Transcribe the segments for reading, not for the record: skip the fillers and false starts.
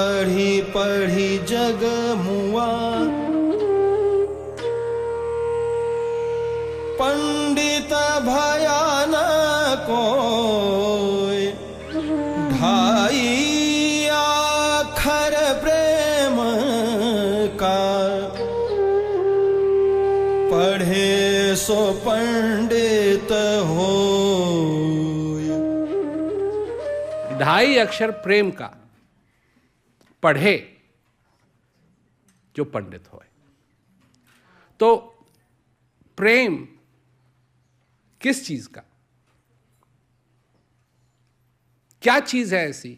पढ़ी पढ़ी जग मुआ, पंडित भया न कोय, ढाई आखर प्रेम का, पढ़े सो पंडित हो। ढाई अक्षर प्रेम का, पढ़े जो पंडित होए। तो प्रेम किस चीज का, क्या चीज है ऐसी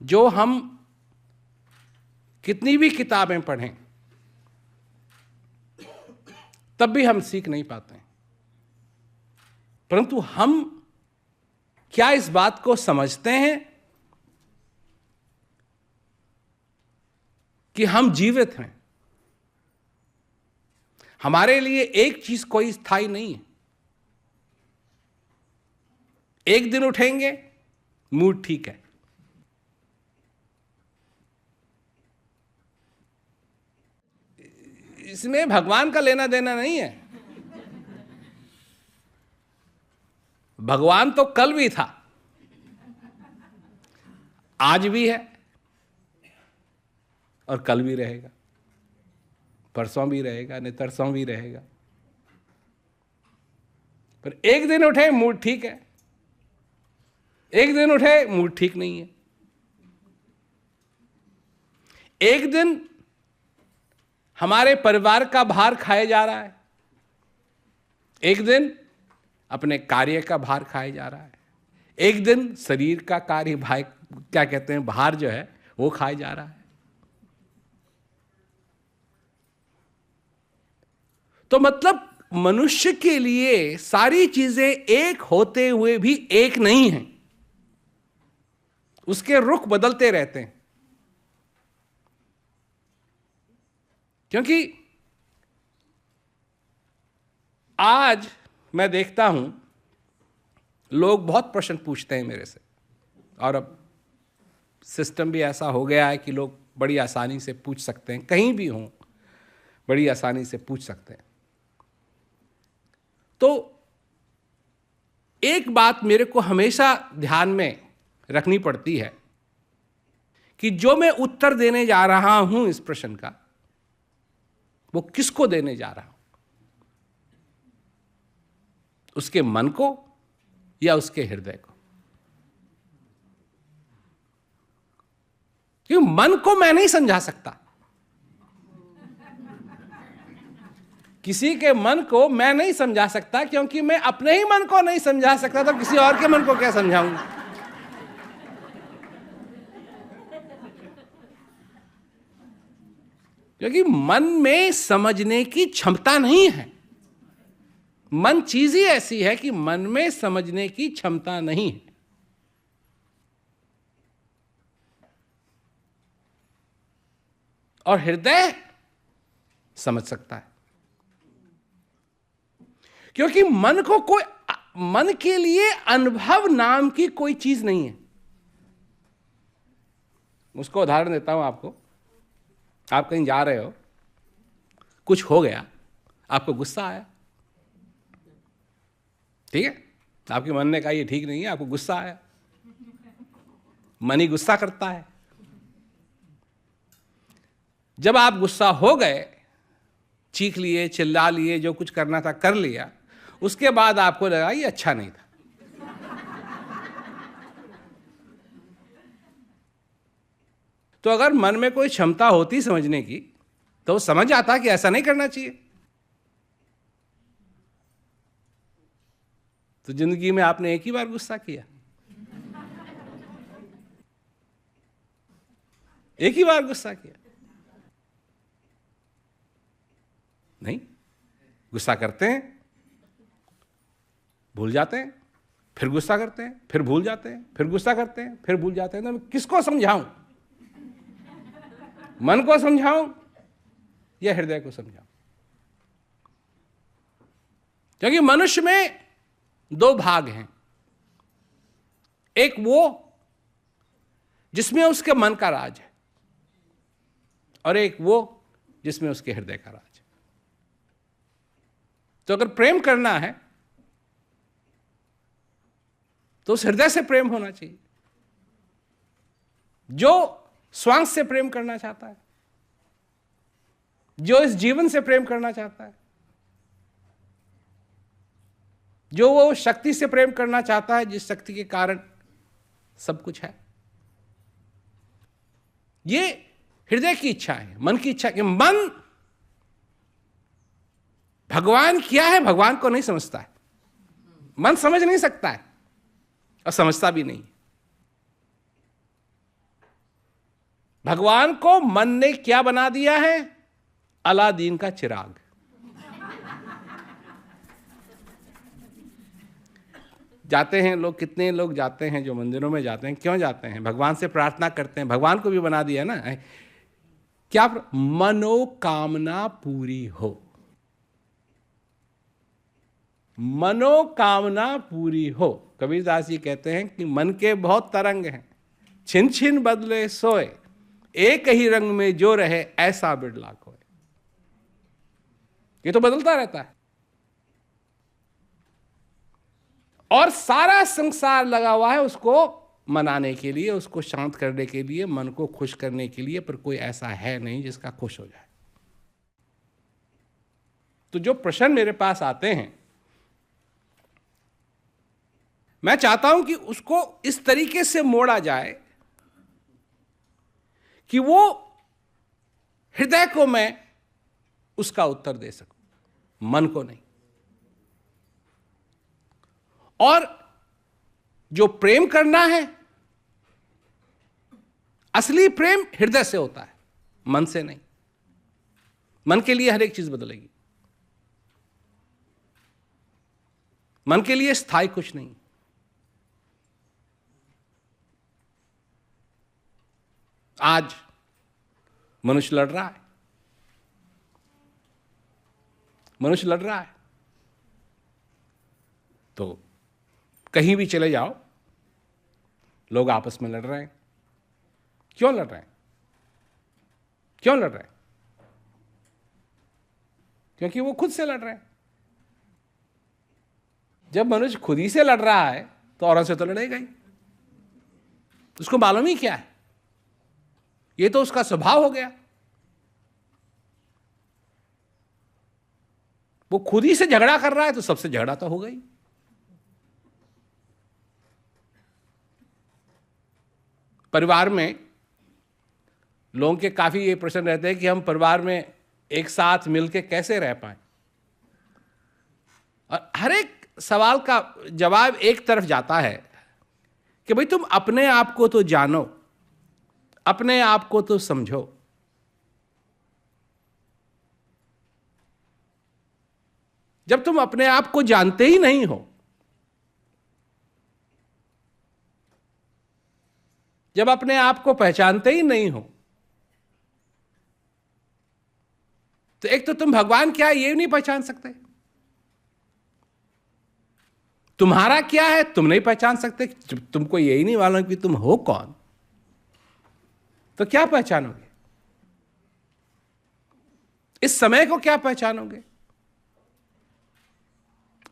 जो हम कितनी भी किताबें पढ़ें तब भी हम सीख नहीं पाते हैं, परंतु हम क्या इस बात को समझते हैं कि हम जीवित हैं? हमारे लिए एक चीज कोई स्थायी नहीं है। एक दिन उठेंगे, मूड ठीक है, इसमें भगवान का लेना देना नहीं है। भगवान तो कल भी था, आज भी है और कल भी रहेगा, परसों भी रहेगा, नितरसों भी रहेगा। पर एक दिन उठे मूड ठीक है, एक दिन उठे मूड ठीक नहीं है। एक दिन हमारे परिवार का भार खाया जा रहा है, एक दिन अपने कार्य का भार खाया जा रहा है, एक दिन शरीर का कार्य भाई क्या कहते हैं भार जो है वो खाया जा रहा है। तो मतलब मनुष्य के लिए सारी चीजें एक होते हुए भी एक नहीं हैं, उसके रुख बदलते रहते हैं। क्योंकि आज मैं देखता हूं लोग बहुत प्रश्न पूछते हैं मेरे से, और अब सिस्टम भी ऐसा हो गया है कि लोग बड़ी आसानी से पूछ सकते हैं, कहीं भी हों बड़ी आसानी से पूछ सकते हैं। तो एक बात मेरे को हमेशा ध्यान में रखनी पड़ती है कि जो मैं उत्तर देने जा रहा हूं इस प्रश्न का, वो किसको देने जा रहा हूं, उसके मन को या उसके हृदय को? क्योंकि मन को मैं नहीं समझा सकता, किसी के मन को मैं नहीं समझा सकता, क्योंकि मैं अपने ही मन को नहीं समझा सकता तो किसी और के मन को क्या समझाऊंगा? क्योंकि मन में समझने की क्षमता नहीं है। मन चीज ही ऐसी है कि मन में समझने की क्षमता नहीं है। और हृदय समझ सकता है, क्योंकि मन को कोई, मन के लिए अनुभव नाम की कोई चीज नहीं है। उसको उदाहरण देता हूं आपको। आप कहीं जा रहे हो, कुछ हो गया, आपको गुस्सा आया, ठीक है, आपके मन ने कहा ये ठीक नहीं है, आपको गुस्सा आया, मन ही गुस्सा करता है। जब आप गुस्सा हो गए, चीख लिए, चिल्ला लिए, जो कुछ करना था कर लिया, उसके बाद आपको लगा ये अच्छा नहीं था। तो अगर मन में कोई क्षमता होती समझने की तो वो समझ आता कि ऐसा नहीं करना चाहिए। तो जिंदगी में आपने एक ही बार गुस्सा किया, एक ही बार गुस्सा किया? नहीं, गुस्सा करते हैं, भूल जाते हैं, फिर गुस्सा करते हैं, फिर भूल जाते हैं, फिर गुस्सा करते हैं, फिर भूल जाते हैं। तो मैं किसको समझाऊं? मन को समझाऊं या हृदय को समझाऊं? क्योंकि मनुष्य में दो भाग हैं। एक वो जिसमें उसके मन का राज है, और एक वो जिसमें उसके हृदय का राज है। तो अगर प्रेम करना है तो उस हृदय से प्रेम होना चाहिए जो स्वांग से प्रेम करना चाहता है, जो इस जीवन से प्रेम करना चाहता है, जो वो शक्ति से प्रेम करना चाहता है जिस शक्ति के कारण सब कुछ है। ये हृदय की इच्छा है, मन की इच्छा। कि मन भगवान क्या है भगवान को नहीं समझता है, मन समझ नहीं सकता है और समझता भी नहीं। भगवान को मन ने क्या बना दिया है? अलादीन का चिराग। जाते हैं लोग, कितने लोग जाते हैं जो मंदिरों में जाते हैं, क्यों जाते हैं? भगवान से प्रार्थना करते हैं। भगवान को भी बना दिया ना, क्या? मनोकामना पूरी हो, मनोकामना पूरी हो। कबीरदास जी कहते हैं कि मन के बहुत तरंग हैं, छिन छिन बदले सोए, एक ही रंग में जो रहे ऐसा बिरला कोय। ये तो बदलता रहता है, और सारा संसार लगा हुआ है उसको मनाने के लिए, उसको शांत करने के लिए, मन को खुश करने के लिए, पर कोई ऐसा है नहीं जिसका खुश हो जाए। तो जो प्रश्न मेरे पास आते हैं, मैं चाहता हूं कि उसको इस तरीके से मोड़ा जाए कि वो हृदय को मैं उसका उत्तर दे सकूं, मन को नहीं। और जो प्रेम करना है, असली प्रेम हृदय से होता है, मन से नहीं। मन के लिए हर एक चीज बदलेगी, मन के लिए स्थायी कुछ नहीं। आज मनुष्य लड़ रहा है, मनुष्य लड़ रहा है, तो कहीं भी चले जाओ लोग आपस में लड़ रहे हैं। क्यों लड़ रहे हैं? क्यों लड़ रहे हैं? क्योंकि वो खुद से लड़ रहे हैं। जब मनुष्य खुद ही से लड़ रहा है तो औरों से तो लड़ेगा ही। उसको मालूम ही क्या है, ये तो उसका स्वभाव हो गया। वो खुद ही से झगड़ा कर रहा है तो सबसे झगड़ा तो होगा ही। परिवार में लोगों के काफी ये प्रश्न रहते हैं कि हम परिवार में एक साथ मिलकर कैसे रह पाएं, और हर एक सवाल का जवाब एक तरफ जाता है कि भाई तुम अपने आप को तो जानो, अपने आप को तो समझो। जब तुम अपने आप को जानते ही नहीं हो, जब अपने आप को पहचानते ही नहीं हो, तो एक तो तुम भगवान क्या है ये नहीं पहचान सकते, तुम्हारा क्या है तुम नहीं पहचान सकते, तुमको यही नहीं मालूम कि तुम हो कौन, तो क्या पहचानोगे? इस समय को क्या पहचानोगे?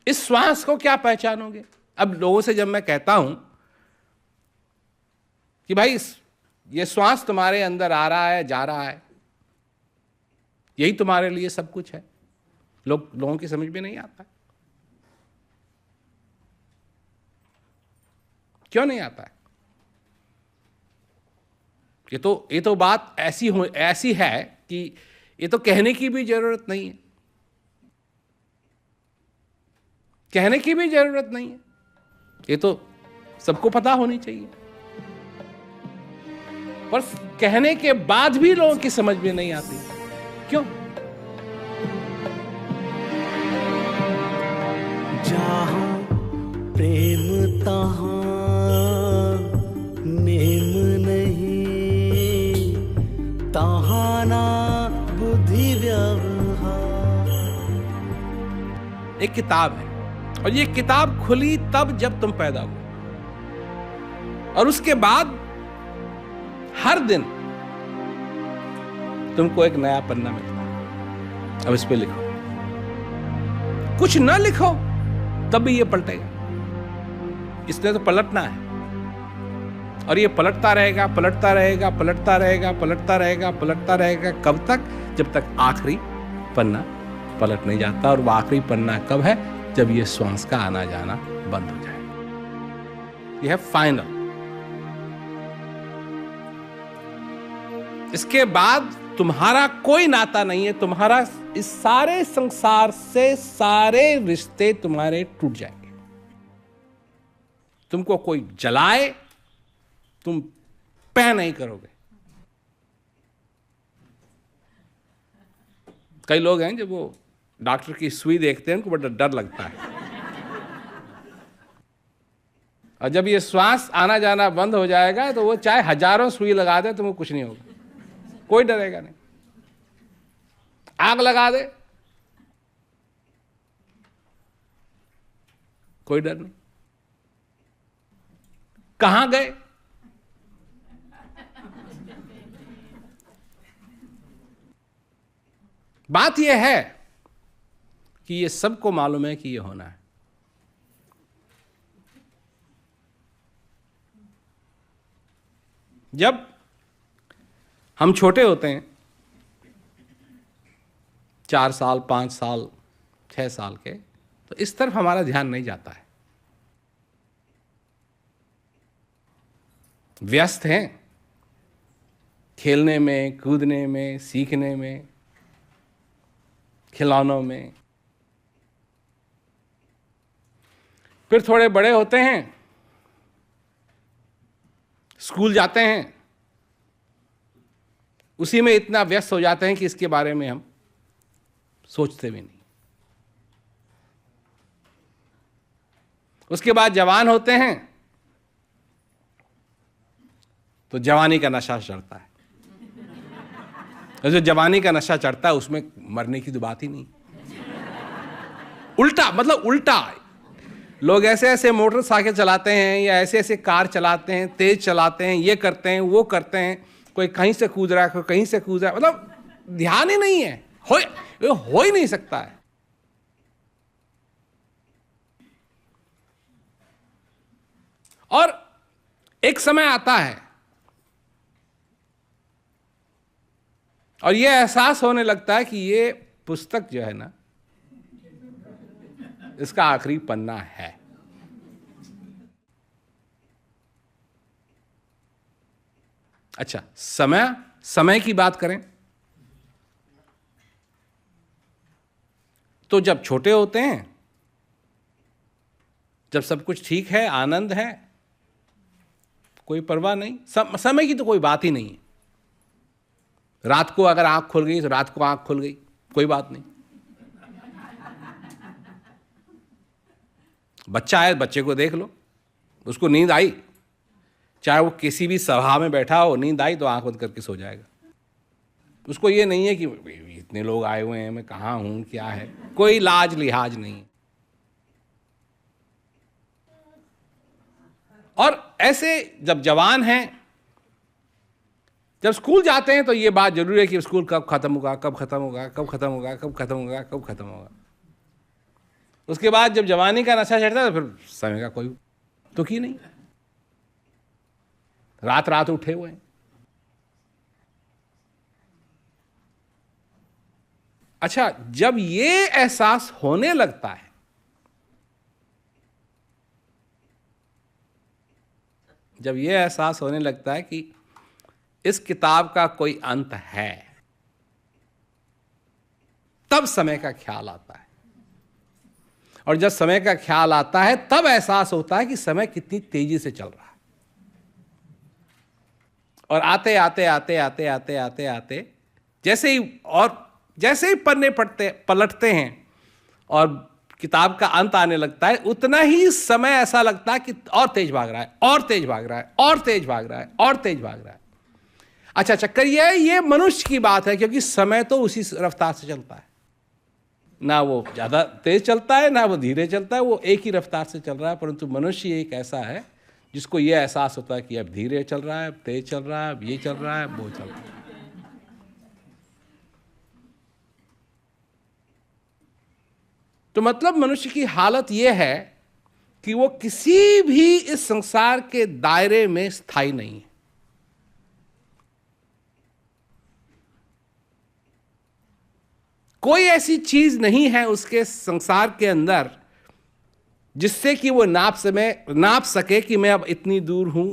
इस श्वास को क्या पहचानोगे? अब लोगों से जब मैं कहता हूं कि भाई ये श्वास तुम्हारे अंदर आ रहा है, जा रहा है, यही तुम्हारे लिए सब कुछ है, लोगों की समझ में नहीं आता। क्यों नहीं आता है? ये तो बात ऐसी है कि ये तो कहने की भी जरूरत नहीं है, कहने की भी जरूरत नहीं है, ये तो सबको पता होनी चाहिए। पर कहने के बाद भी लोगों की समझ में नहीं आती। क्यों? जहाँ प्रेम तहाँ नेम नहीं, तहाँ ना बुद्धि व्यवहार। एक किताब है, और ये किताब खुली तब जब तुम पैदा हुए, और उसके बाद हर दिन तुमको एक नया पन्ना मिलता है। अब इस पे लिखो, कुछ ना लिखो तब भी ये पलटेगा। इसने तो पलटना है, और ये पलटता रहेगा, पलटता रहेगा, पलटता रहेगा, पलटता रहेगा, पलटता रहेगा। कब तक? जब तक आखिरी पन्ना पलट नहीं जाता। और वो आखिरी पन्ना कब है? जब ये श्वास का आना जाना बंद हो जाए। यह है फाइनल। इसके बाद तुम्हारा कोई नाता नहीं है। तुम्हारा इस सारे संसार से सारे रिश्ते तुम्हारे टूट जाएंगे। तुमको कोई जलाए, तुम पै नहीं करोगे। कई लोग हैं जब वो डॉक्टर की सुई देखते हैं उनको बड़ा डर लगता है, और जब ये श्वास आना जाना बंद हो जाएगा तो वो चाहे हजारों सुई लगा दे तुमको कुछ नहीं होगा, कोई डरेगा नहीं। आग लगा दे, कोई डर नहीं। कहां गए? बात यह है कि ये सबको मालूम है कि ये होना है। जब हम छोटे होते हैं, 4 साल, 5 साल, 6 साल के, तो इस तरफ हमारा ध्यान नहीं जाता है। व्यस्त हैं खेलने में, कूदने में, सीखने में, खिलौनों में। फिर थोड़े बड़े होते हैं, स्कूल जाते हैं, उसी में इतना व्यस्त हो जाते हैं कि इसके बारे में हम सोचते भी नहीं। उसके बाद जवान होते हैं तो जवानी का नशा चढ़ता है। और जो जवानी का नशा चढ़ता है उसमें मरने की तो बात ही नहीं। उल्टा, मतलब उल्टा। लोग ऐसे ऐसे मोटरसाइकिल चलाते हैं या ऐसे ऐसे कार चलाते हैं, तेज चलाते हैं, ये करते हैं, वो करते हैं, कोई कहीं से कूद रहा है, कोई कहीं से कूद रहा है, मतलब ध्यान ही नहीं है, हो ही नहीं सकता है। और एक समय आता है और ये एहसास होने लगता है कि ये पुस्तक जो है ना, इसका आखिरी पन्ना है। अच्छा, समय की बात करें तो जब छोटे होते हैं, जब सब कुछ ठीक है, आनंद है, कोई परवाह नहीं, समय की तो कोई बात ही नहीं है। रात को अगर आंख खुल गई तो रात को आंख खुल गई, कोई बात नहीं। बच्चा है, बच्चे को देख लो, उसको नींद आई, चाहे वो किसी भी सभा में बैठा हो, नींद आई तो आंख बंद करके सो जाएगा। उसको ये नहीं है कि इतने लोग आए हुए हैं, मैं कहाँ हूं, क्या है, कोई लाज लिहाज नहीं। और ऐसे जब जवान हैं, जब स्कूल जाते हैं तो ये बात जरूरी है कि स्कूल कब खत्म होगा, कब खत्म होगा, कब खत्म होगा, कब खत्म होगा, कब खत्म होगा। उसके बाद जब जवानी का नशा चढ़ता है तो फिर समय का कोई तुक ही नहीं, रात रात उठे हुए हैं। अच्छा, जब ये एहसास होने लगता है, जब ये एहसास होने लगता है कि इस किताब का कोई अंत है, तब समय का ख्याल आता है। और जब समय का ख्याल आता है तब एहसास होता है कि समय कितनी तेजी से चल रहा है। और आते आते आते आते आते आते आते जैसे ही पन्ने पलटते हैं और किताब का अंत आने लगता है, उतना ही समय ऐसा लगता है कि और तेज भाग रहा है, और तेज भाग रहा है, और तेज भाग रहा है, और तेज भाग रहा है। अच्छा, चक्कर ये मनुष्य की बात है, क्योंकि समय तो उसी रफ्तार से चलता है। ना वो ज़्यादा तेज चलता है, ना वो धीरे चलता है, वो एक ही रफ्तार से चल रहा है। परंतु मनुष्य एक ऐसा है जिसको ये एहसास होता है कि अब धीरे चल रहा है, अब तेज चल रहा है, अब ये चल रहा है, अब वो चल रहा है। तो मतलब मनुष्य की हालत यह है कि वो किसी भी इस संसार के दायरे में स्थायी नहीं है। कोई ऐसी चीज नहीं है उसके संसार के अंदर जिससे कि वो नाप सके कि मैं अब इतनी दूर हूं,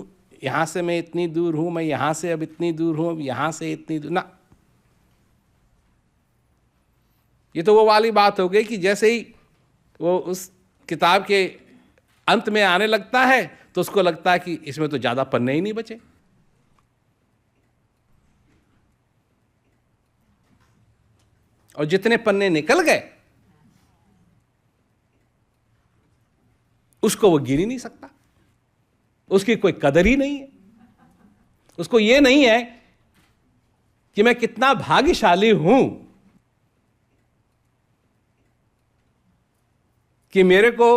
यहां से मैं इतनी दूर हूं, मैं यहां से अब इतनी दूर हूं, अब यहां से इतनी दूर ना। ये तो वो वाली बात हो गई कि जैसे ही वो उस किताब के अंत में आने लगता है तो उसको लगता है कि इसमें तो ज्यादा पन्ने ही नहीं बचे। और जितने पन्ने निकल गए उसको वो गिर ही नहीं सकता, उसकी कोई कदर ही नहीं है। उसको ये नहीं है कि मैं कितना भाग्यशाली हूं कि मेरे को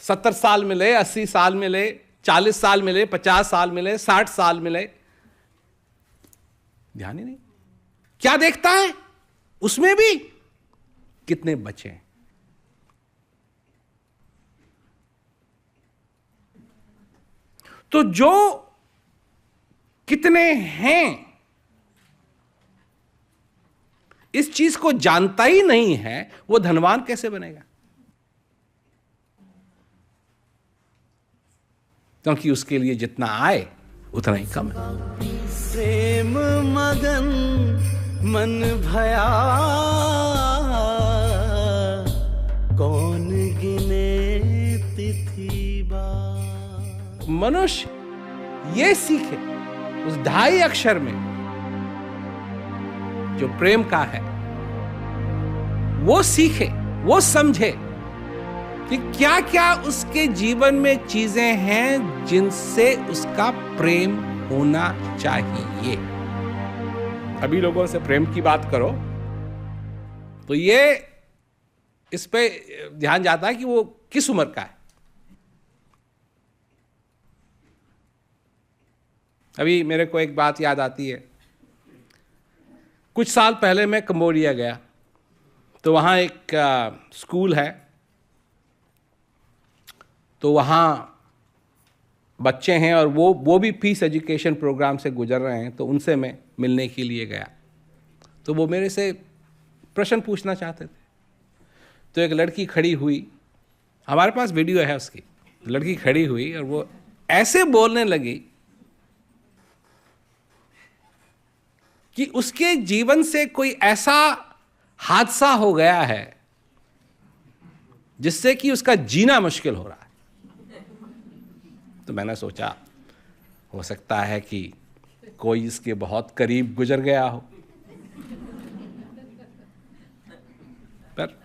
70 साल मिले, 80 साल मिले, 40 साल मिले, 50 साल मिले, 60 साल मिले। ध्यान ही नहीं। क्या देखता है उसमें भी कितने बचे हैं। तो जो कितने हैं इस चीज को जानता ही नहीं है, वो धनवान कैसे बनेगा? क्योंकि उसके लिए जितना आए उतना ही कम है। प्रेम मगन मन भया, कौन गिने तिथि बार। मनुष्य ये सीखे उस 2.5 अक्षर में जो प्रेम का है, वो सीखे, वो समझे कि क्या क्या उसके जीवन में चीजें हैं जिनसे उसका प्रेम होना चाहिए। अभी लोगों से प्रेम की बात करो तो ये इस पे ध्यान जाता है कि वो किस उम्र का है। अभी मेरे को एक बात याद आती है। कुछ साल पहले मैं कंबोडिया गया, तो वहाँ एक स्कूल है, तो वहाँ बच्चे हैं और वो भी पीस एजुकेशन प्रोग्राम से गुजर रहे हैं, तो उनसे मैं मिलने के लिए गया। तो वो मेरे से प्रश्न पूछना चाहते थे। तो एक लड़की खड़ी हुई, हमारे पास वीडियो है उसकी। लड़की खड़ी हुई और वो ऐसे बोलने लगी कि उसके जीवन से कोई ऐसा हादसा हो गया है जिससे कि उसका जीना मुश्किल हो रहा है। तो मैंने सोचा हो सकता है कि कोई इसके बहुत करीब गुजर गया हो, पर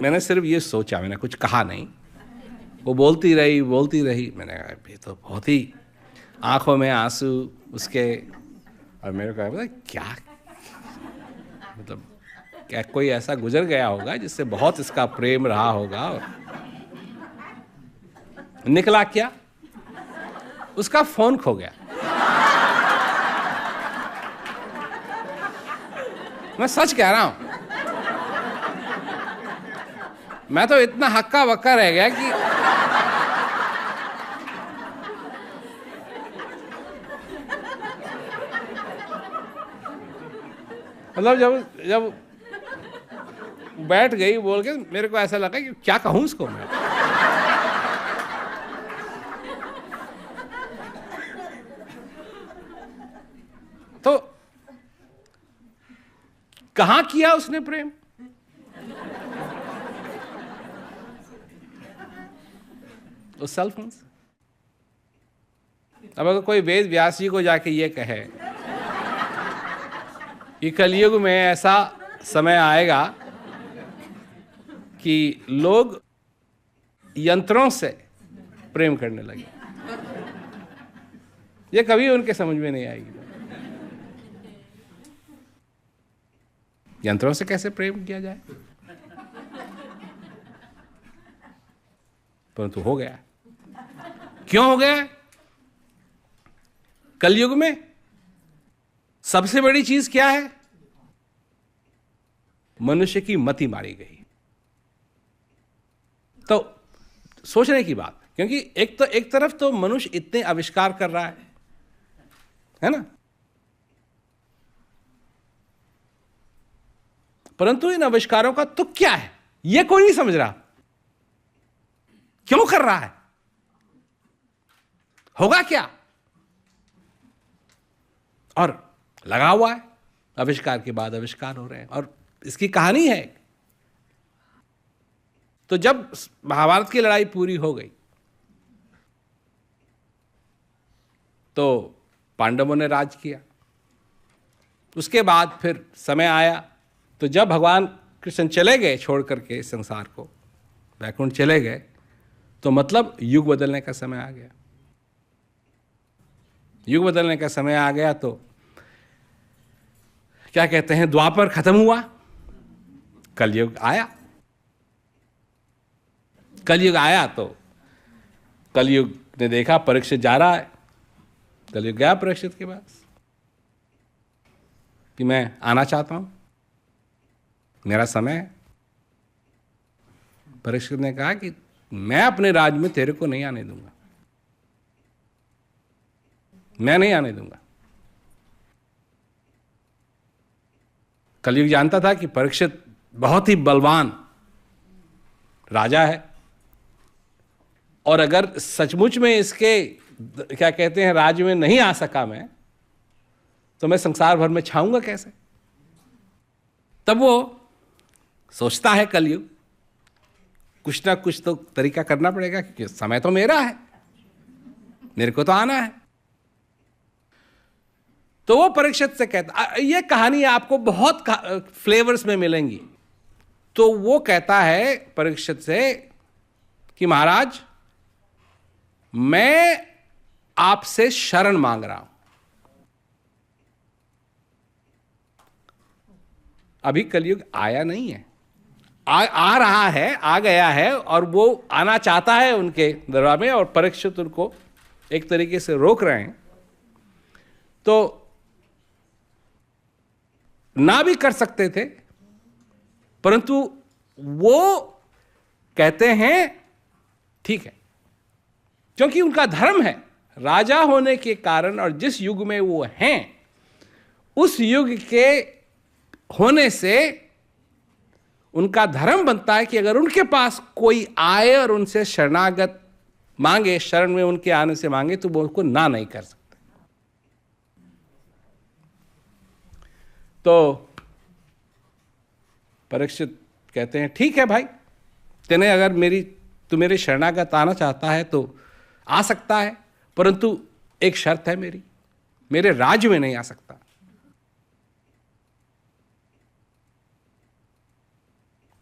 मैंने सिर्फ ये सोचा, मैंने कुछ कहा नहीं। वो बोलती रही। मैंने कहा ये तो बहुत ही, आंखों में आंसू उसके, और मेरे को पता क्या, मतलब क्या कोई ऐसा गुजर गया होगा जिससे बहुत इसका प्रेम रहा होगा। और निकला क्या, उसका फोन खो गया। मैं सच कह रहा हूं, मैं तो इतना हक्का बक्का रह गया कि मतलब जब बैठ गई बोल के, मेरे को ऐसा लगा कि क्या कहूं उसको मैं। तो कहां किया उसने प्रेम? उस सेल फोन से। अब अगर कोई वेद व्यास जी को जाके ये कहे कि कलयुग में ऐसा समय आएगा कि लोग यंत्रों से प्रेम करने लगे, ये कभी उनके समझ में नहीं आएगी। यंत्रों से कैसे प्रेम किया जाए? परंतु हो गया। क्यों हो गया है? कलयुग में सबसे बड़ी चीज क्या है? मनुष्य की मति मारी गई। तो सोचने की बात, क्योंकि एक तरफ तो मनुष्य इतने आविष्कार कर रहा है ना, परंतु इन आविष्कारों का तुक क्या है यह कोई नहीं समझ रहा। क्यों कर रहा है? होगा क्या? और लगा हुआ है, आविष्कार के बाद आविष्कार हो रहे हैं, और इसकी कहानी है। तो जब महाभारत की लड़ाई पूरी हो गई तो पांडवों ने राज किया। उसके बाद फिर समय आया तो जब भगवान कृष्ण चले गए छोड़ करके संसार को, वैकुंठ चले गए, तो मतलब युग बदलने का समय आ गया। युग बदलने का समय आ गया तो क्या कहते हैं, द्वापर खत्म हुआ, कलयुग आया। कलयुग आया तो कलयुग ने देखा परीक्षित जा रहा है। कलयुग गया परीक्षित के पास कि मैं आना चाहता हूं, मेरा समय है। परीक्षित ने कहा कि मैं अपने राज में तेरे को नहीं आने दूंगा, मैं नहीं आने दूंगा। कलयुग जानता था कि परीक्षित बहुत ही बलवान राजा है, और अगर सचमुच में इसके क्या कहते हैं राज्य में नहीं आ सका मैं, तो मैं संसार भर में छाऊंगा कैसे। तब वो सोचता है कलयुग कुछ ना कुछ तो तरीका करना पड़ेगा, क्योंकि समय तो मेरा है, मेरे को तो आना है। तो वो परीक्षित से कहता, ये कहानी आपको बहुत फ्लेवर्स में मिलेंगी। तो वो कहता है परीक्षित से कि महाराज, मैं आपसे शरण मांग रहा हूं। अभी कलयुग आया नहीं है, आ रहा है, आ गया है, और वो आना चाहता है उनके दरबार में, और परीक्षित उनको एक तरीके से रोक रहे हैं। तो ना भी कर सकते थे, परंतु वो कहते हैं ठीक है, क्योंकि उनका धर्म है, राजा होने के कारण, और जिस युग में वो हैं उस युग के होने से उनका धर्म बनता है कि अगर उनके पास कोई आए और उनसे शरणागत मांगे, शरण में उनके आने से मांगे, तो वो उसको ना नहीं कर सकते। तो परीक्षित कहते हैं ठीक है भाई, तेने अगर तू मेरे शरणागत आना चाहता है तो आ सकता है, परंतु एक शर्त है मेरी, मेरे राज्य में नहीं आ सकता।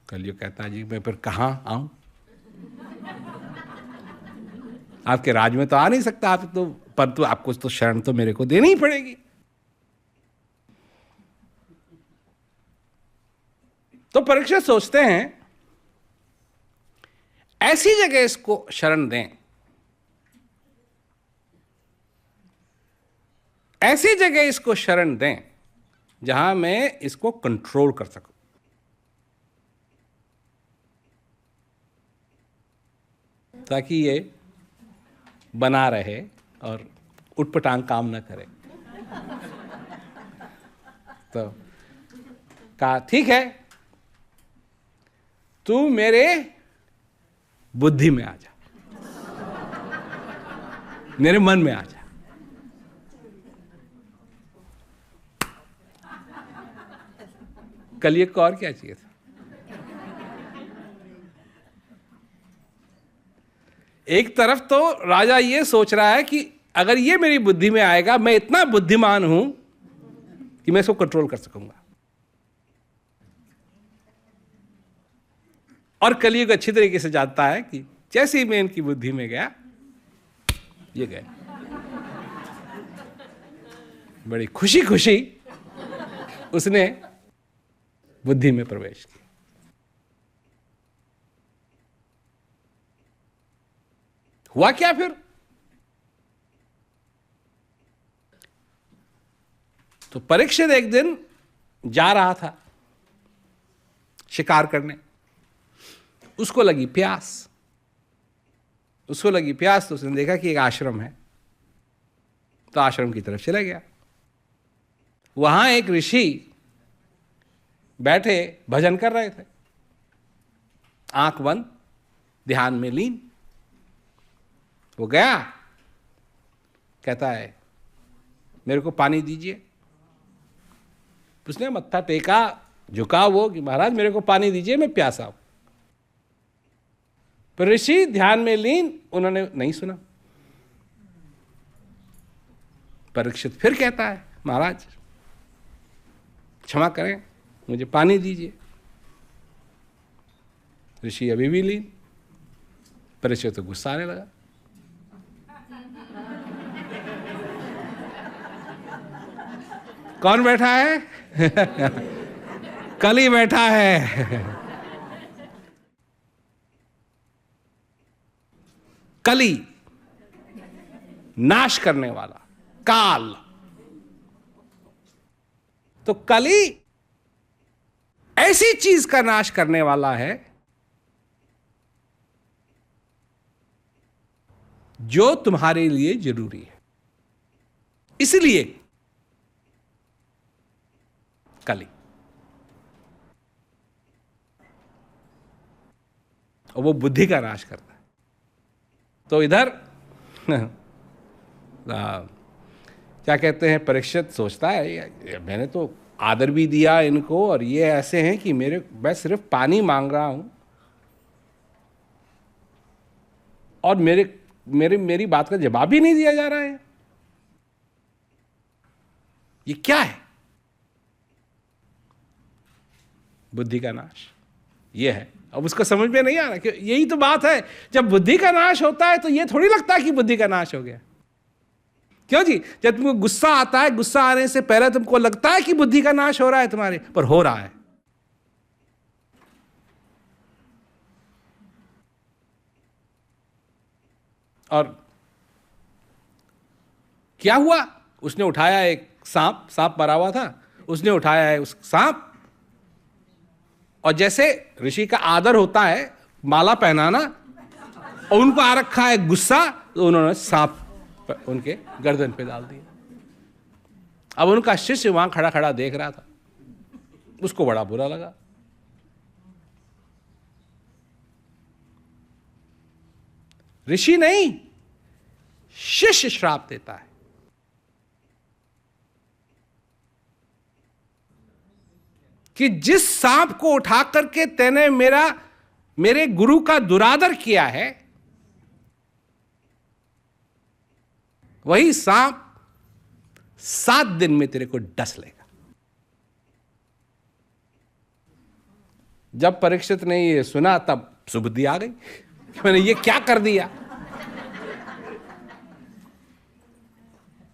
कलयुग कहता है जी मैं फिर कहां आऊं? आपके राज्य में तो आ नहीं सकता आप तो, परंतु आपको तो शरण तो मेरे को देनी ही पड़ेगी। तो परीक्षित सोचते हैं ऐसी जगह इसको शरण दें, ऐसी जगह इसको शरण दें जहां मैं इसको कंट्रोल कर सकूं, ताकि ये बना रहे और उटपटांग काम न करे। तो कहा ठीक है, तू मेरे बुद्धि में आ जा, मेरे मन में आ जा। कलयुग को और क्या चाहिए था? एक तरफ तो राजा ये सोच रहा है कि अगर ये मेरी बुद्धि में आएगा, मैं इतना बुद्धिमान हूं कि मैं इसको कंट्रोल कर सकूंगा। और कलयुग अच्छी तरीके से जानता है कि जैसे ही मैं इनकी बुद्धि में गया, ये गए। बड़ी खुशी खुशी उसने बुद्धि में प्रवेश किया। हुआ क्या फिर? तो परीक्षित एक दिन जा रहा था शिकार करने, उसको लगी प्यास। तो उसने देखा कि एक आश्रम है, तो आश्रम की तरफ चला गया। वहां एक ऋषि बैठे भजन कर रहे थे, आंख बंद, ध्यान में लीन। वो गया, कहता है मेरे को पानी दीजिए। उसने मत्था टेका, झुका वो कि महाराज मेरे को पानी दीजिए, मैं प्यासा हूं। पर ऋषि ध्यान में लीन, उन्होंने नहीं सुना। परीक्षित फिर कहता है महाराज क्षमा करें, मुझे पानी दीजिए। ऋषि अभी भी लीन। परीक्षित तो गुस्सा आने लगा। कौन बैठा है? कली बैठा है। कली, नाश करने वाला, काल। तो कली ऐसी चीज का नाश करने वाला है जो तुम्हारे लिए जरूरी है। इसलिए कली, और वो बुद्धि का नाश करता है। तो इधर क्या कहते हैं, परीक्षित सोचता है मैंने तो आदर भी दिया इनको, और ये ऐसे हैं कि मैं सिर्फ पानी मांग रहा हूं, और मेरी बात का जवाब भी नहीं दिया जा रहा है। ये क्या है? बुद्धि का नाश ये है। अब उसको समझ में नहीं आ रहा कि यही तो बात है, जब बुद्धि का नाश होता है तो ये थोड़ी लगता है कि बुद्धि का नाश हो गया। क्यों जी? जब तुमको गुस्सा आता है, गुस्सा आने से पहले तुमको लगता है कि बुद्धि का नाश हो रहा है तुम्हारे, पर हो रहा है। और क्या हुआ? उसने उठाया एक सांप मरा हुआ था, उसने उठाया है उस सांप, और जैसे ऋषि का आदर होता है माला पहनाना, और उनको आ रखा है गुस्सा, तो उन्होंने सांप उनके गर्दन पे डाल दिया। अब उनका शिष्य वहां खड़ा खड़ा देख रहा था, उसको बड़ा बुरा लगा। ऋषि नहीं, शिष्य श्राप देता है। कि जिस सांप को उठा करके तेने मेरे गुरु का दुरादर किया है, वही सांप 7 दिन में तेरे को डस लेगा। जब परीक्षित ने ये सुना तब सुबुद्धि आ गई, मैंने ये क्या कर दिया,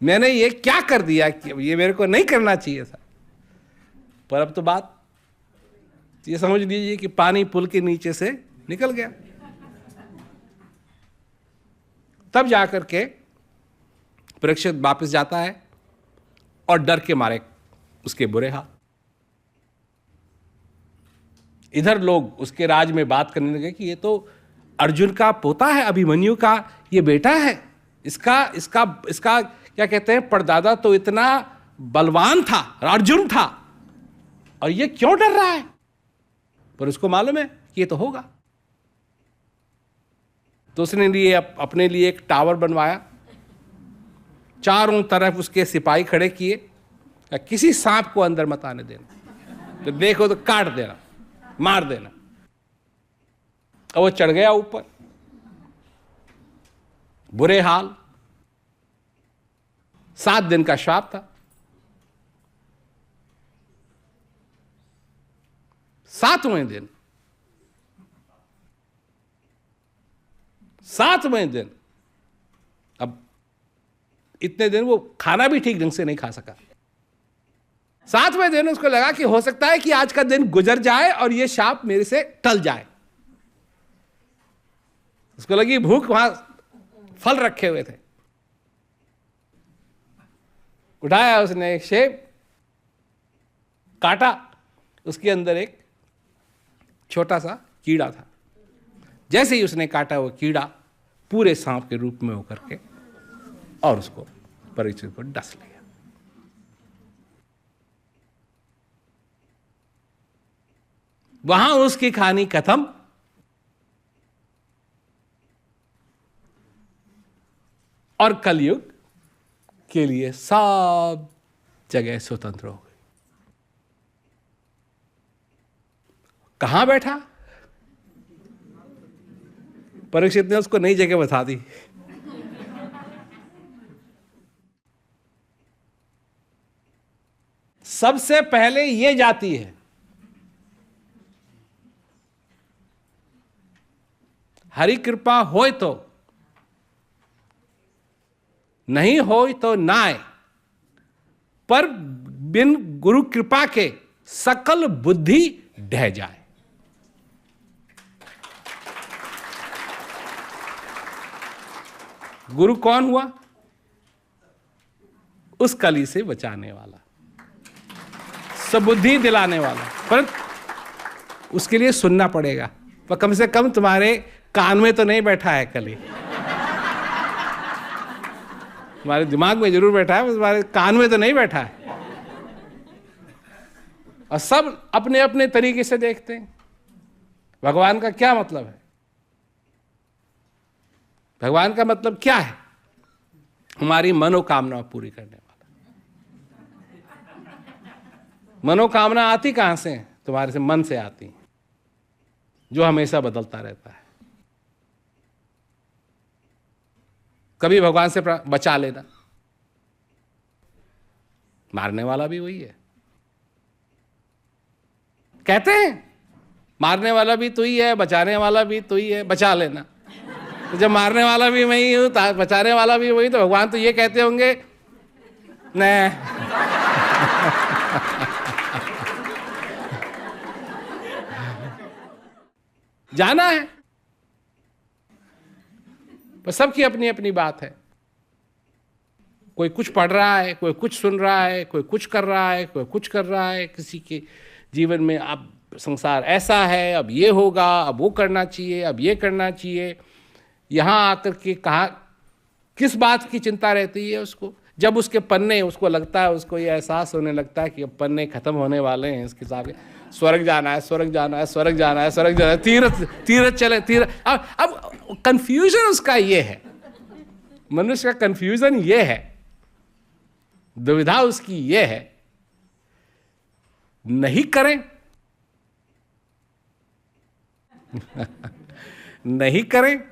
मैंने ये क्या कर दिया कि ये मेरे को नहीं करना चाहिए था। पर अब तो बात ये समझ लीजिए कि पानी पुल के नीचे से निकल गया। तब जाकर के परीक्षित वापस जाता है और डर के मारे उसके बुरे हाल। इधर लोग उसके राज में बात करने लगे कि ये तो अर्जुन का पोता है, अभिमन्यु का ये बेटा है, इसका क्या कहते हैं, परदादा तो इतना बलवान था, अर्जुन था, और ये क्यों डर रहा है? पर उसको मालूम है कि ये तो होगा। तो उसने अपने लिए एक टावर बनवाया, चारों तरफ उसके सिपाही खड़े किए, किसी सांप को अंदर मत आने देना, तो देखो तो काट देना, मार देना। और वो चढ़ गया ऊपर, बुरे हाल। 7 दिन का श्राप था। 7वें दिन, अब इतने दिन वो खाना भी ठीक ढंग से नहीं खा सका। 7वें दिन उसको लगा कि हो सकता है कि आज का दिन गुजर जाए और ये शाप मेरे से टल जाए। उसको लगी भूख, वहां फल रखे हुए थे, उठाया उसने एक सेब, काटा, उसके अंदर एक छोटा सा कीड़ा था। जैसे ही उसने काटा, वो कीड़ा पूरे सांप के रूप में होकर के और उसको परीक्षित को डस लिया। वहां उसकी कहानी खत्म। और कलयुग के लिए सब जगह स्वतंत्र हो गई। कहां बैठा? परीक्षित ने उसको नई जगह बता दी। सबसे पहले ये जाती है, हरि कृपा होय तो, नहीं होय तो नाय, पर बिन गुरु कृपा के सकल बुद्धि ढह जाए। गुरु कौन हुआ? उस कली से बचाने वाला, सबुद्धि दिलाने वाला। पर उसके लिए सुनना पड़ेगा। पर कम से कम तुम्हारे कान में तो नहीं बैठा है कली, तुम्हारे दिमाग में जरूर बैठा है, तुम्हारे कान में तो नहीं बैठा है। और सब अपने अपने तरीके से देखते हैं। भगवान का क्या मतलब है? भगवान का मतलब क्या है? हमारी मनोकामना पूरी करने वाला। मनोकामना आती कहां से? तुम्हारे से मन से आती है, जो हमेशा बदलता रहता है। कभी भगवान से बचा लेना, मारने वाला भी वही है। कहते हैं मारने वाला भी तू ही है, बचाने वाला भी तू ही है, बचा लेना। तो जब मारने वाला भी मैं ही हूं, बचाने वाला भी वही, तो भगवान तो ये कहते होंगे नहीं। जाना है, पर सबकी अपनी अपनी बात है। कोई कुछ पढ़ रहा है, कोई कुछ सुन रहा है, कोई कुछ कर रहा है, कोई कुछ कर रहा है। किसी के जीवन में अब संसार ऐसा है, अब ये होगा, अब वो करना चाहिए, अब ये करना चाहिए। यहाँ आकर के कहा किस बात की चिंता रहती है उसको? जब उसके पन्ने, उसको लगता है, उसको ये एहसास होने लगता है कि अब पन्ने खत्म होने वाले हैं इसके साथ, स्वर्ग जाना है, स्वर्ग जाना है, स्वर्ग जाना है, स्वर्ग जाना है, तीर्थ तीर्थ चले तीर्थ। अब कंफ्यूजन उसका ये है, मनुष्य का कंफ्यूजन ये है, दुविधा उसकी ये है, नहीं करें नहीं करें,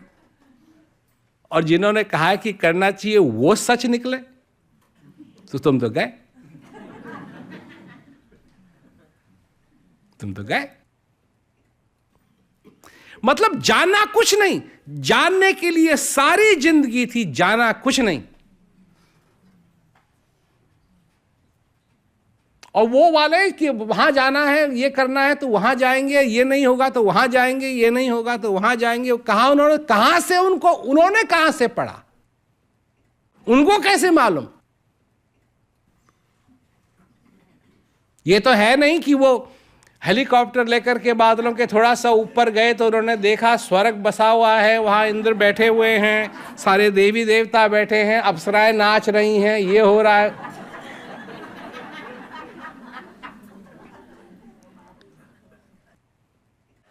और जिन्होंने कहा कि करना चाहिए वो सच निकले, तो तुम तो गए, तुम तो गए। मतलब जानना कुछ नहीं, जानने के लिए सारी जिंदगी थी, जाना कुछ नहीं। और वो वाले कि वहां जाना है, ये करना है तो वहां जाएंगे, ये नहीं होगा तो वहां जाएंगे, ये नहीं होगा तो वहां जाएंगे। कहां से उन्होंने कहां से पढ़ा? उनको कैसे मालूम? ये तो है नहीं कि वो हेलीकॉप्टर लेकर के बादलों के थोड़ा सा ऊपर गए तो उन्होंने देखा स्वर्ग बसा हुआ है, वहां इंद्र बैठे हुए हैं, सारे देवी देवता बैठे हैं, अप्सराएं नाच रही हैं, ये हो रहा है।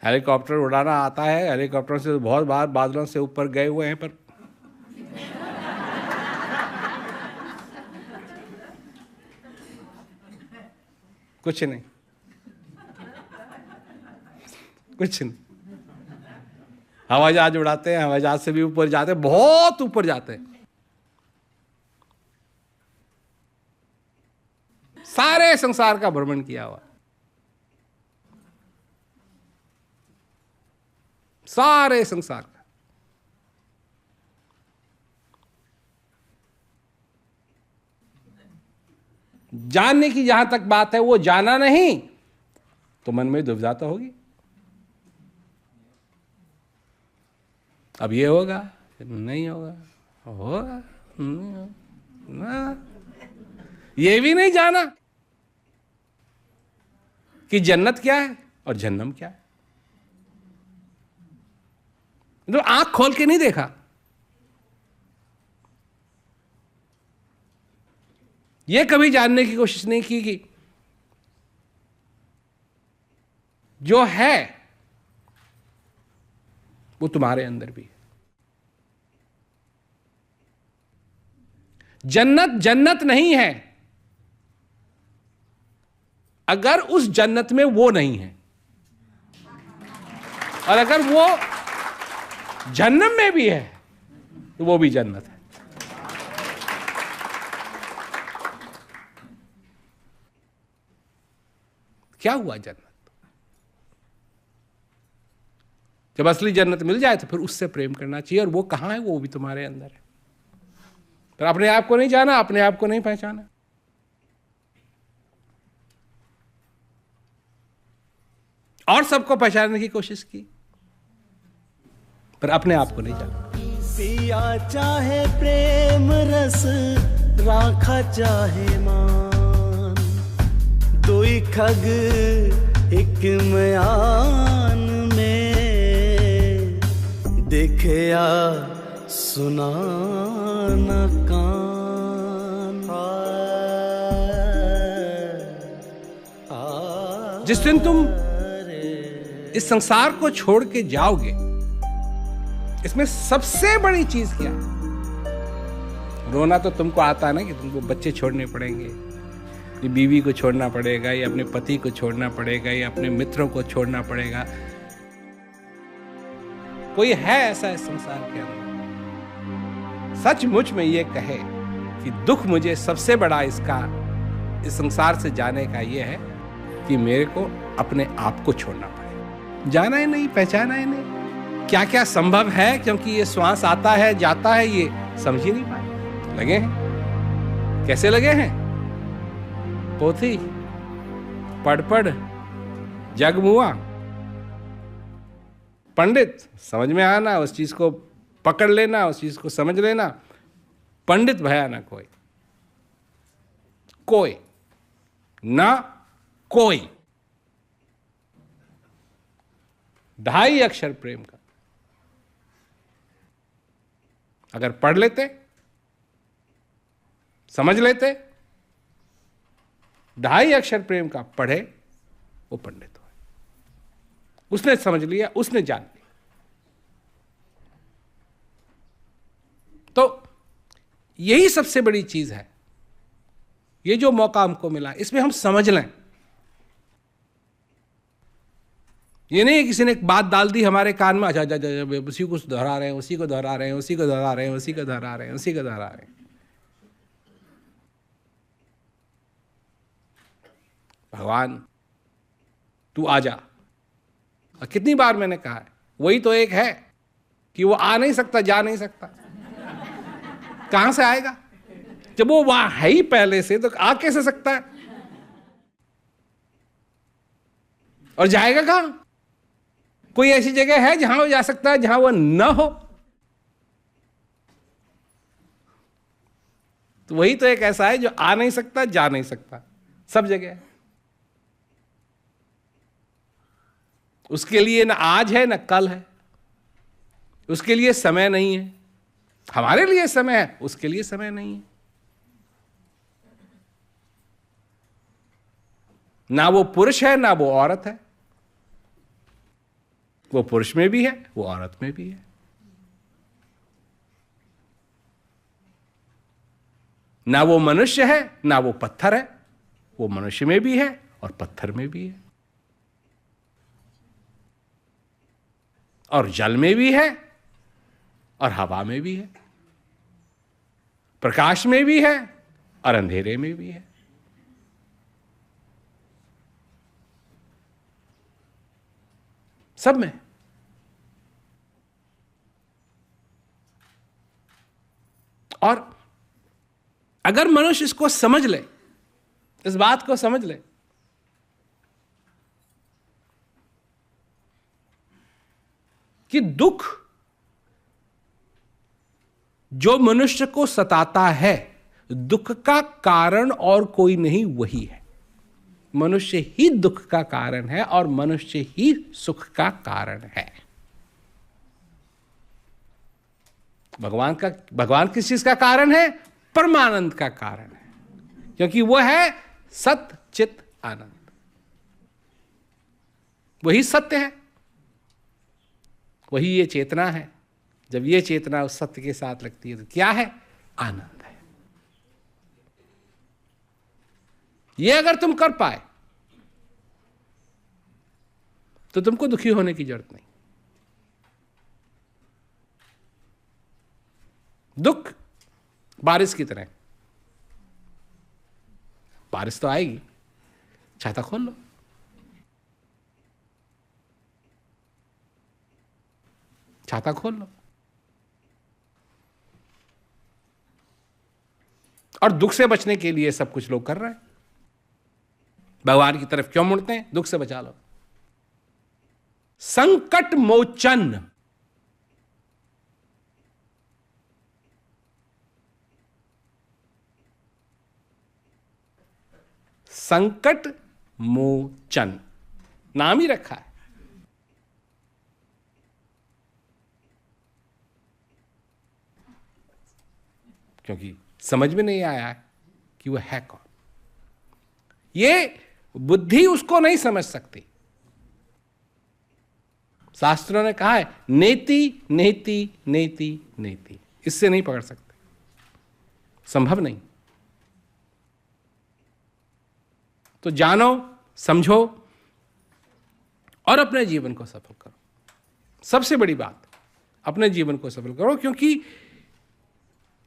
हेलीकॉप्टर उड़ाना आता है, हेलीकॉप्टर से बहुत बार बादलों से ऊपर गए हुए हैं, पर कुछ नहीं, कुछ नहीं। हवाई जहाज उड़ाते हैं, हवाई जहाज से भी ऊपर जाते हैं, बहुत ऊपर जाते हैं। सारे संसार का भ्रमण किया हुआ, सारे संसार का। जानने की जहां तक बात है, वो जाना नहीं तो मन में दुविधा तो होगी। अब ये होगा, नहीं होगा, होगा, नहीं होगा, ये भी नहीं जाना। कि जन्नत क्या है और जहन्नम क्या है। तो आंख खोल के नहीं देखा। यह कभी जानने की कोशिश नहीं की कि जो है वो तुम्हारे अंदर भी है। जन्नत जन्नत नहीं है अगर उस जन्नत में वो नहीं है, और अगर वो जहन्नम में भी है तो वो भी जन्नत है। क्या हुआ जन्नत? जब असली जन्नत मिल जाए तो फिर उससे प्रेम करना चाहिए, और वो कहां है? वो भी तुम्हारे अंदर है। पर अपने आप को नहीं जाना, अपने आप को नहीं पहचाना। और सबको पहचानने की कोशिश की, पर अपने आप को नहीं जाना। पिया चाहे प्रेम रस, राखा चाहे मान, दुई खग एक म्यान में, देखया सुना न कान। जिस दिन तुम इस संसार को छोड़ के जाओगे, इसमें सबसे बड़ी चीज क्या है? रोना तो तुमको आता है ना कि तुमको बच्चे छोड़ने पड़ेंगे, ये बीवी को छोड़ना पड़ेगा, या अपने पति को छोड़ना पड़ेगा, या अपने मित्रों को छोड़ना पड़ेगा। कोई है ऐसा इस संसार के अंदर सचमुच में ये कहे कि दुख मुझे सबसे बड़ा इसका इस संसार से जाने का ये है कि मेरे को अपने आप को छोड़ना पड़े। जाना ही नहीं, पहचाना ही नहीं क्या क्या संभव है, क्योंकि ये श्वास आता है जाता है, ये समझ ही नहीं पाए। लगे हैं, कैसे लगे हैं? पोथी पढ़ पढ़ जग मुआ। पंडित समझ में आना, उस चीज को पकड़ लेना, उस चीज को समझ लेना। पंडित भया ना कोई, कोई ना कोई। 2.5 अक्षर प्रेम का अगर पढ़ लेते, समझ लेते, 2.5 अक्षर प्रेम का पढ़े, वो पंडित हो। उसने समझ लिया, उसने जान लिया। तो यही सबसे बड़ी चीज है। ये जो मौका हमको मिला, इसमें हम समझ लें। ये नहीं किसी ने एक बात डाल दी हमारे कान में, अच्छा उसी को दोहरा रहे हैं, उसी को दोहरा रहे हैं, उसी को दोहरा रहे हैं, उसी को दोहरा रहे हैं, उसी को दोहरा रहे हैं। भगवान तू आ जा। और कितनी बार मैंने कहा है, वही तो एक है कि वो आ नहीं सकता, जा नहीं सकता। कहां से आएगा? जब वो वहां है ही पहले से, तो आ कैसे सकता है? और जाएगा कहां? कोई ऐसी जगह है जहां वो जा सकता है जहां वो न हो? तो वही तो एक ऐसा है जो आ नहीं सकता, जा नहीं सकता, सब जगह है। उसके लिए न आज है न कल है, उसके लिए समय नहीं है। हमारे लिए समय है, उसके लिए समय नहीं है। ना वो पुरुष है ना वो औरत है। वो पुरुष में भी है, वो औरत में भी है। ना वो मनुष्य है ना वो पत्थर है। वो मनुष्य में भी है और पत्थर में भी है, और जल में भी है और हवा में भी है, प्रकाश में भी है और अंधेरे में भी है। सब में। और अगर मनुष्य इसको समझ ले, इस बात को समझ ले कि दुख जो मनुष्य को सताता है, दुख का कारण और कोई नहीं, वही है। मनुष्य ही दुख का कारण है और मनुष्य ही सुख का कारण है। भगवान किस चीज का कारण है? परमानंद का कारण है, क्योंकि वो है सत चित आनंद, वही सत्य है, वही ये चेतना है। जब ये चेतना उस सत्य के साथ लगती है तो क्या है? आनंद है। ये अगर तुम कर पाए तो तुमको दुखी होने की जरूरत नहीं। दुख बारिश की तरह, बारिश तो आएगी, छाता खोल लो। छाता खोल लो। और दुख से बचने के लिए सब कुछ लोग कर रहे हैं। भगवान की तरफ क्यों मुड़ते हैं? दुख से बचा लो। संकट मोचन, संकट मोचन नाम ही रखा है। क्योंकि समझ में नहीं आया कि वह है कौन। ये बुद्धि उसको नहीं समझ सकती। शास्त्रों ने कहा है नेति नेति नेति नेति, इससे नहीं पकड़ सकते, संभव नहीं। तो जानो, समझो और अपने जीवन को सफल करो। सबसे बड़ी बात, अपने जीवन को सफल करो, क्योंकि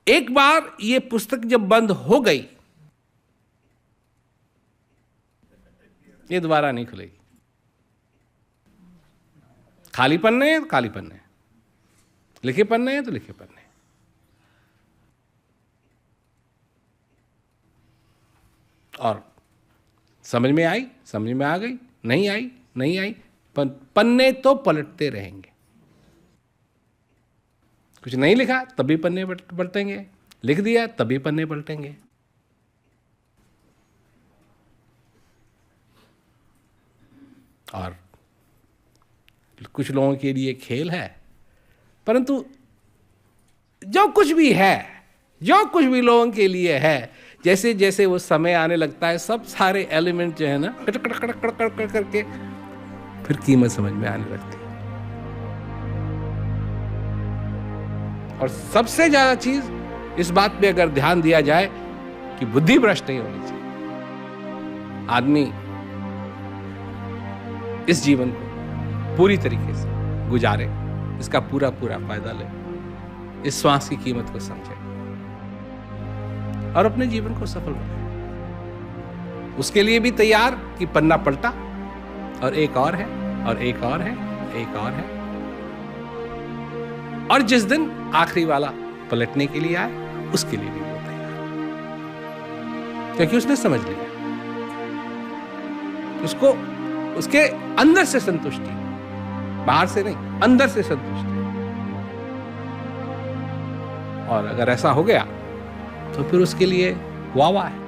एक बार ये पुस्तक जब बंद हो गई, ये दोबारा नहीं खुलेगी। खाली पन्ने हैं तो खाली पन्ने, लिखे पन्ने हैं तो लिखे पन्ने। और समझ में आई, समझ में आ गई, नहीं आई, नहीं आई, पन्ने तो पलटते रहेंगे। कुछ नहीं लिखा तब भी पन्ने पलटेंगे, लिख दिया तब भी पन्ने पलटेंगे। और कुछ लोगों के लिए खेल है, परंतु जो कुछ भी है, जो कुछ भी लोगों के लिए है, जैसे जैसे वो समय आने लगता है, सब सारे एलिमेंट जो है ना cut cut cut cut cut cut करके फिर कीमत समझ में आने लगती है। और सबसे ज्यादा चीज इस बात पे अगर ध्यान दिया जाए कि बुद्धि भ्रष्ट नहीं होनी चाहिए। आदमी इस जीवन को पूरी तरीके से गुजारे, इसका पूरा पूरा फायदा ले, इस श्वास की कीमत को समझे और अपने जीवन को सफल रखे। उसके लिए भी तैयार कि पन्ना पलटा और एक और है और एक और है, एक और है, और जिस दिन आखिरी वाला पलटने के लिए आए उसके लिए भी वो तैयार, क्योंकि उसने समझ लिया, उसको उसके अंदर से संतुष्टि, बाहर से नहीं, अंदर से संतुष्टि। और अगर ऐसा हो गया तो फिर उसके लिए वाह वाह है।